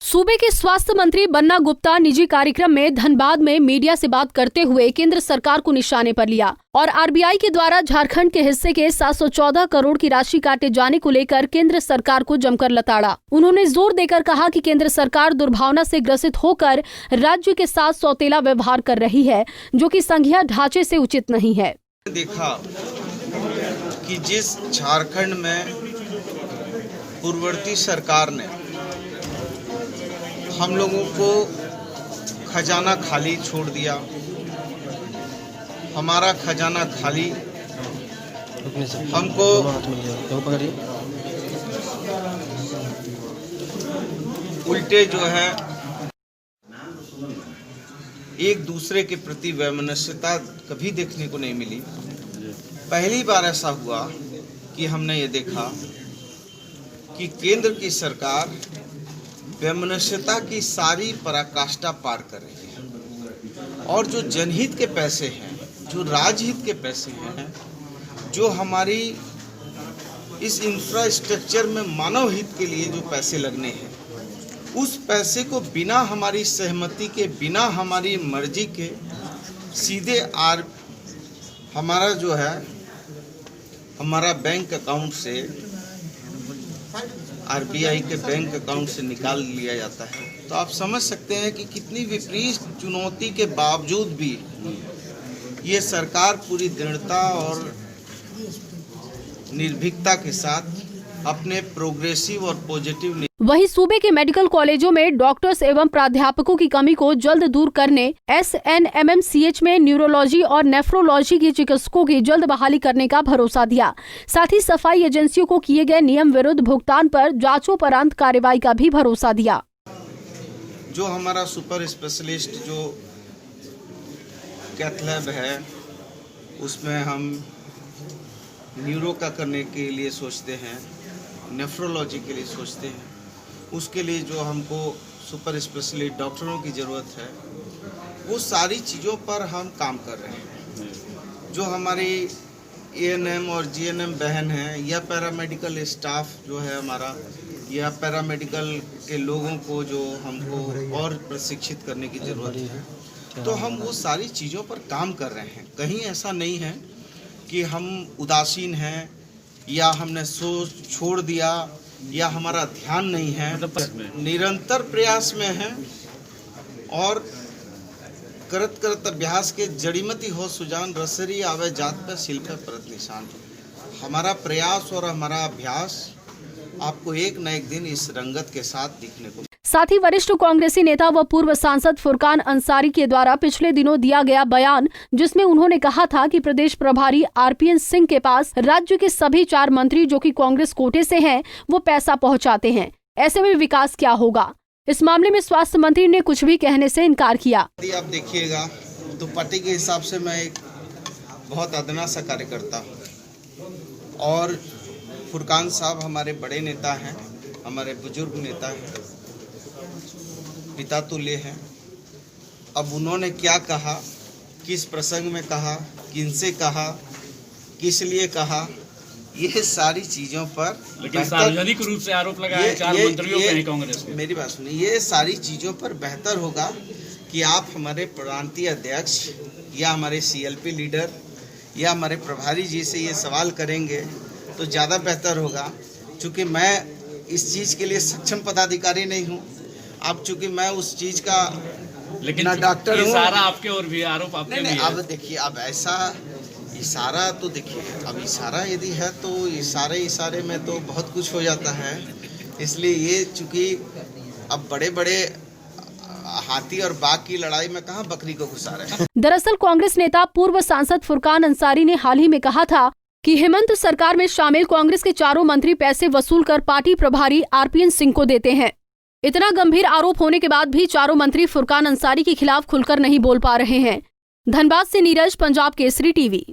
सूबे के स्वास्थ्य मंत्री बन्ना गुप्ता निजी कार्यक्रम में धनबाद में मीडिया से बात करते हुए केंद्र सरकार को निशाने पर लिया और आरबीआई के द्वारा झारखंड के हिस्से के 714 करोड़ की राशि काटे जाने को लेकर केंद्र सरकार को जमकर लताड़ा। उन्होंने जोर देकर कहा कि केंद्र सरकार दुर्भावना से ग्रसित होकर राज्य के साथ सौतेला व्यवहार कर रही है, जो कि संघीय ढांचे से उचित नहीं है। देखा कि जिस झारखंड में पूर्ववर्ती सरकार ने हम लोगों को खजाना खाली छोड़ दिया, हमारा खजाना खाली, हमको उल्टे जो है एक दूसरे के प्रति वैमनस्यता कभी देखने को नहीं मिली। पहली बार ऐसा हुआ कि हमने ये देखा कि केंद्र की सरकार वैमनस्यता की सारी पराकाष्ठा पार कर रही है और जो जनहित के पैसे हैं, जो राजहित के पैसे हैं, जो हमारी इस इंफ्रास्ट्रक्चर में मानव हित के लिए जो पैसे लगने हैं, उस पैसे को बिना हमारी सहमति के, बिना हमारी मर्जी के सीधे हमारा जो है हमारा बैंक अकाउंट से, आरबीआई के बैंक अकाउंट से निकाल लिया जाता है। तो आप समझ सकते हैं कि कितनी विपरीत चुनौती के बावजूद भी ये सरकार पूरी दृढ़ता और निर्भीकता के साथ अपने प्रोग्रेसिव और पॉजिटिव। वहीं सूबे के मेडिकल कॉलेजों में डॉक्टर्स एवं प्राध्यापकों की कमी को जल्द दूर करने, SNMMCH में न्यूरोलॉजी और नेफ्रोलॉजी के चिकित्सकों की जल्द बहाली करने का भरोसा दिया। साथ ही सफाई एजेंसियों को किए गए नियम विरुद्ध भुगतान पर जांचोपरांत कार्रवाई का भी भरोसा दिया। जो हमारा सुपर स्पेशलिस्ट जो कैथ लैब है, उसमें हम न्यूरो का करने के लिए सोचते हैं, नेफ्रोलॉजी के लिए सोचते हैं, उसके लिए जो हमको सुपर स्पेशलिस्ट डॉक्टरों की ज़रूरत है, वो सारी चीज़ों पर हम काम कर रहे हैं। जो हमारी ANM और GNM बहन हैं या पैरामेडिकल स्टाफ जो है हमारा, या पैरामेडिकल के लोगों को जो हमको और प्रशिक्षित करने की ज़रूरत है, तो हम वो सारी चीज़ों पर काम कर रहे हैं। कहीं ऐसा नहीं है कि हम उदासीन हैं या हमने सोच छोड़ दिया या हमारा ध्यान नहीं है, निरंतर प्रयास में है और करत करत अभ्यास के जड़ीमती हो सुजान, रसरी आवे जात पे शिल्प परत निशान। हमारा प्रयास और हमारा अभ्यास आपको एक न एक दिन इस रंगत के साथ दिखने को। साथ ही वरिष्ठ कांग्रेसी नेता व पूर्व सांसद फुरकान अंसारी के द्वारा पिछले दिनों दिया गया बयान, जिसमें उन्होंने कहा था कि प्रदेश प्रभारी RPN सिंह के पास राज्य के सभी 4 मंत्री जो कि कांग्रेस कोटे से हैं, वो पैसा पहुंचाते हैं। ऐसे में विकास क्या होगा? इस मामले में स्वास्थ्य मंत्री ने कुछ भी कहने से इनकार किया। यदि आप देखिएगा तो पार्टी के हिसाब से मैं एक बहुत अदना सा कार्यकर्ता हूँ और फुरकान साहब हमारे बड़े नेता हैं, हमारे बुजुर्ग नेता हैं, पिता तुल्य हैं। अब उन्होंने क्या कहा, किस प्रसंग में कहा, किनसे कहा, किस लिए कहा, ये सारी चीज़ों पर लेकिन सार्वजनिक रूप से आरोप लगाया 4 मंत्रियों पे कांग्रेस के। मेरी बात सुनिए, ये सारी चीज़ों पर बेहतर होगा कि आप हमारे प्रांतीय अध्यक्ष या हमारे CLP लीडर या हमारे प्रभारी जी से ये सवाल करेंगे तो ज़्यादा बेहतर होगा। चूँकि मैं इस चीज़ के लिए सक्षम पदाधिकारी नहीं हूँ, अब चूँकि मैं उस चीज़ का लेकिन डॉक्टर हूँ। इशारा आपके और भी आरोप आपके नहीं, भी है। अब देखिए, अब ऐसा इशारा तो देखिए, अब इशारा यदि है तो इशारे में तो बहुत कुछ हो जाता है। इसलिए ये चूँकि अब बड़े बड़े हाथी और बाघ की लड़ाई में कहाँ बकरी को घुसा रहे हैं। दरअसल कांग्रेस नेता पूर्व सांसद फुरकान अंसारी ने हाल ही में कहा था कि हेमंत सरकार में शामिल कांग्रेस के 4 मंत्री पैसे वसूल कर पार्टी प्रभारी RPN सिंह को देते हैं। इतना गंभीर आरोप होने के बाद भी 4 मंत्री फुरकान अंसारी के खिलाफ खुलकर नहीं बोल पा रहे हैं। धनबाद से नीरज, पंजाब केसरी टीवी।